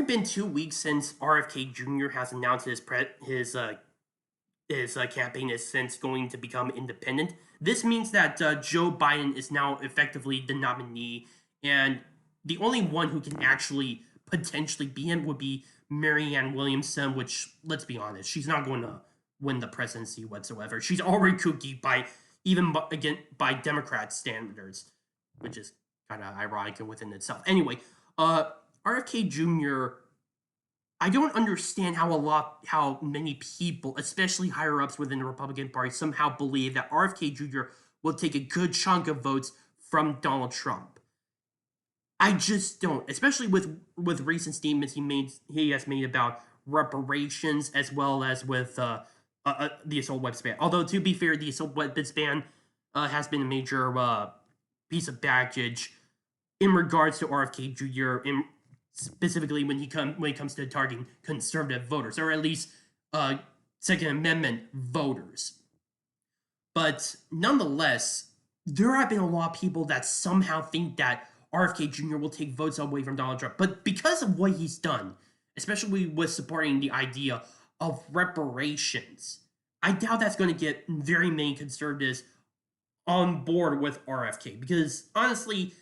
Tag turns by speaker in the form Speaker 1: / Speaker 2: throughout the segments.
Speaker 1: been 2 weeks since RFK Jr. has announced his campaign is since going to become independent. This means that Joe Biden is now effectively the nominee, and the only one who can actually potentially be him would be Marianne Williamson. Which, let's be honest, she's not going to win the presidency whatsoever. She's already kooky by Democrat standards, which is kind of ironic within itself. Anyway, RFK Jr. I don't understand how many people, especially higher ups within the Republican Party, somehow believe that RFK Jr. will take a good chunk of votes from Donald Trump. I just don't, especially with recent statements he has made about reparations, as well as with the assault weapons ban. Although, to be fair, the assault weapons ban has been a major piece of baggage in regards to RFK Jr. Specifically when it comes to targeting conservative voters, or at least Second Amendment voters. But nonetheless, there have been a lot of people that somehow think that RFK Jr. will take votes away from Donald Trump. But because of what he's done, especially with supporting the idea of reparations, I doubt that's going to get very many conservatives on board with RFK. Because honestly,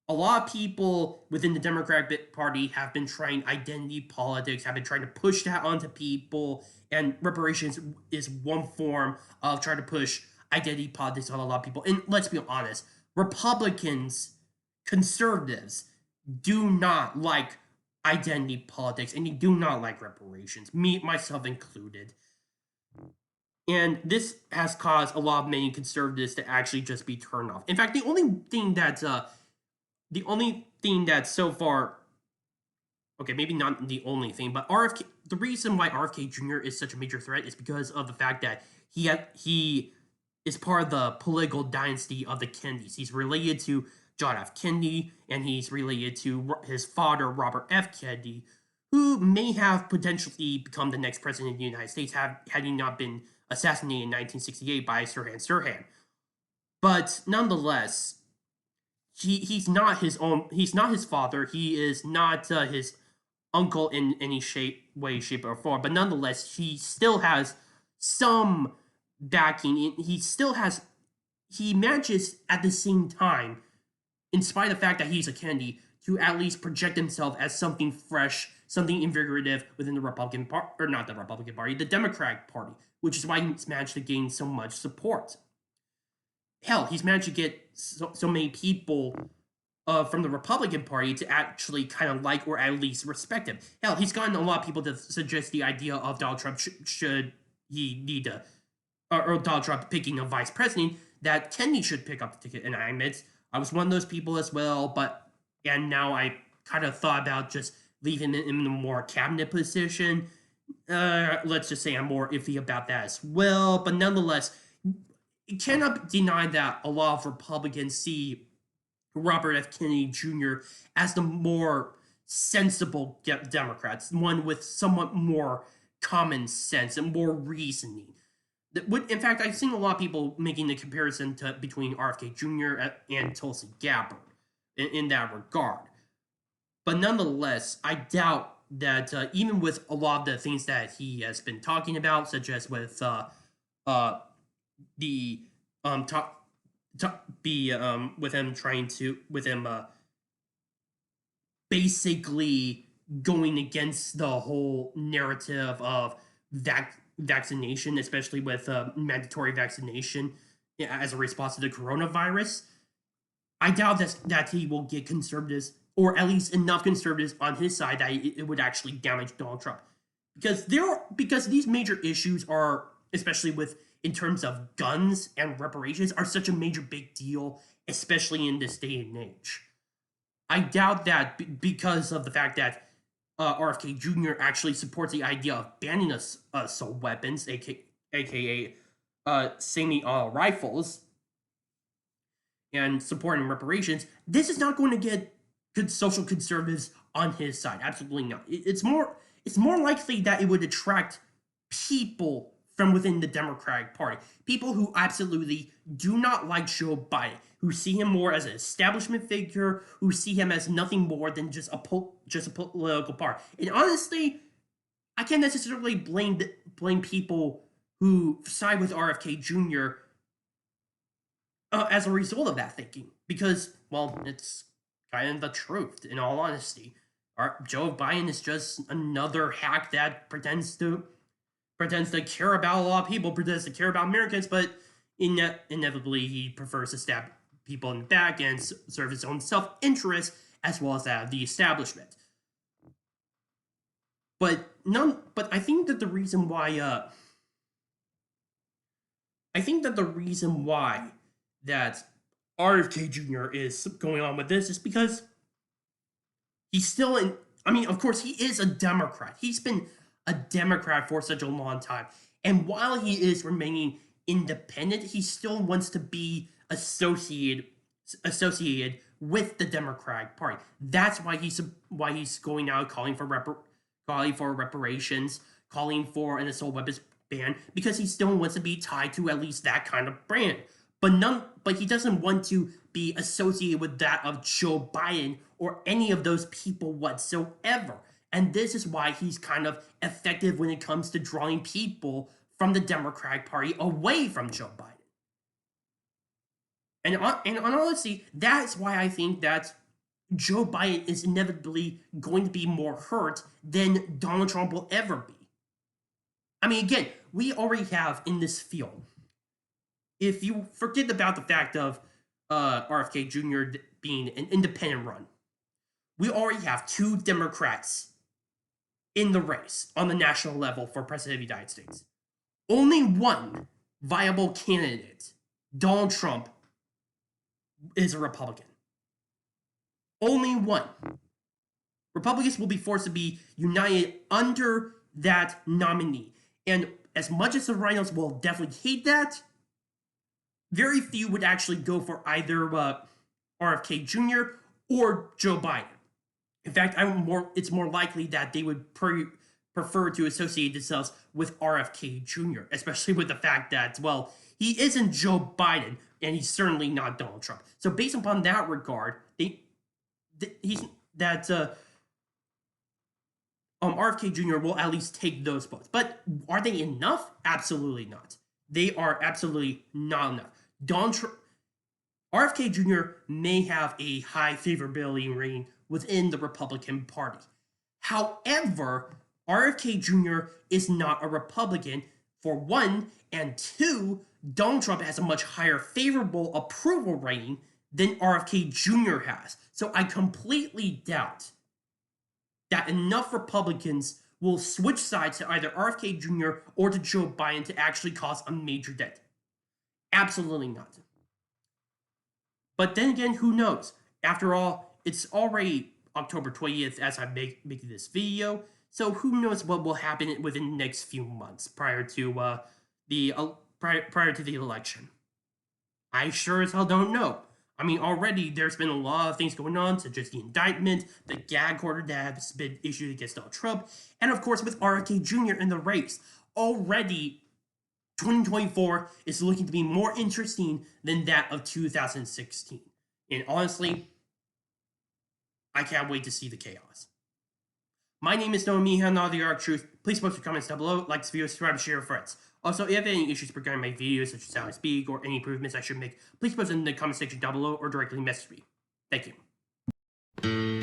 Speaker 1: a lot of people within the Democratic Party have been trying identity politics, have been trying to push that onto people, and reparations is one form of trying to push identity politics on a lot of people. And let's be honest, Republicans, conservatives, do not like identity politics, and they do not like reparations, me, myself included. And this has caused a lot of many conservatives to actually just be turned off. In fact, the only thing that so far, okay, maybe not the only thing, but the reason why RFK Jr. is such a major threat is because of the fact that he is part of the political dynasty of the Kennedys. He's related to John F. Kennedy, and he's related to his father, Robert F. Kennedy, who may have potentially become the next president of the United States had he not been assassinated in 1968 by Sirhan Sirhan. But nonetheless, he's not his father. He is not his uncle in any way, shape, or form. But nonetheless, he still has some backing. He manages at the same time, in spite of the fact that he's a Kennedy, to at least project himself as something fresh, something invigorative within the Republican Party, or not the Republican Party, the Democratic Party, which is why he's managed to gain so much support. Hell, he's managed to get so many people from the Republican Party to actually kind of like or at least respect him. Hell, he's gotten a lot of people to suggest the idea of Donald Trump should he need to, or Donald Trump picking a vice president, that Kennedy should pick up the ticket. And I admit, I was one of those people as well, and now I kind of thought about just leaving him in a more cabinet position. Let's just say I'm more iffy about that as well. But nonetheless, you cannot deny that a lot of Republicans see Robert F. Kennedy Jr. as the more sensible Democrats, one with somewhat more common sense and more reasoning. In fact, I've seen a lot of people making the comparison between RFK Jr. and Tulsi Gabbard in that regard. But nonetheless, I doubt that even with a lot of the things that he has been talking about, such as with with him basically going against the whole narrative of vaccination, especially with mandatory vaccination as a response to the coronavirus. I doubt that he will get conservatives, or at least enough conservatives on his side that it would actually damage Donald Trump, because these major issues are, especially in terms of guns and reparations, are such a major big deal, especially in this day and age. I doubt that because of the fact that RFK Jr. actually supports the idea of banning assault weapons, aka semi-auto rifles, and supporting reparations, this is not going to get social conservatives on his side. Absolutely not. It's more likely that it would attract people from within the Democratic Party. People who absolutely do not like Joe Biden, who see him more as an establishment figure, who see him as nothing more than just a political party. And honestly, I can't necessarily blame people who side with RFK Jr. As a result of that thinking, because, well, it's kind of the truth. In all honesty, Joe Biden is just another hack that pretends to care about a lot of people, pretends to care about Americans, but inevitably he prefers to stab people in the back and serve his own self-interest as well as that of the establishment. But I think that the reason why that RFK Jr. is going on with this is because he's still in. I mean, of course, he is a Democrat. He's been a Democrat for such a long time. And while he is remaining independent, he still wants to be associated with the Democratic Party. That's why he's going out calling for reparations, calling for an assault weapons ban, because he still wants to be tied to at least that kind of brand. But he doesn't want to be associated with that of Joe Biden or any of those people whatsoever. And this is why he's kind of effective when it comes to drawing people from the Democratic Party away from Joe Biden. And honestly, that's why I think that Joe Biden is inevitably going to be more hurt than Donald Trump will ever be. I mean, again, we already have in this field, if you forget about the fact of RFK Jr. being an independent run, we already have 2 Democrats in the race on the national level for president of the United States. Only one viable candidate, Donald Trump, is a Republican. Only one. Republicans will be forced to be united under that nominee. And as much as the rhinos will definitely hate that, very few would actually go for either RFK Jr. or Joe Biden. In fact, it's more likely that they would prefer to associate themselves with RFK Jr., especially with the fact that, well, he isn't Joe Biden, and he's certainly not Donald Trump. So based upon that regard, RFK Jr. will at least take those votes. But are they enough? Absolutely not. They are absolutely not enough. RFK Jr. may have a high favorability rating within the Republican Party. However, RFK Jr. is not a Republican, for one, and two, Donald Trump has a much higher favorable approval rating than RFK Jr. has. So I completely doubt that enough Republicans will switch sides to either RFK Jr. or to Joe Biden to actually cause a major dent. Absolutely not. But then again, who knows? After all, it's already October 20th as I make this video, so who knows what will happen within the next few months prior to the election. I sure as hell don't know. I mean, already there's been a lot of things going on, such as the indictment, the gag order that has been issued against Donald Trump, and of course with RFK Jr. in the race. Already, 2024 is looking to be more interesting than that of 2016. And honestly, I can't wait to see the chaos. My name is Noah Miha, not the Arc Truth. Please post your comments down below, like this video, subscribe, share with friends. Also, if you have any issues regarding my videos, such as how I speak, or any improvements I should make, please post them in the comment section down below or directly message me. Thank you.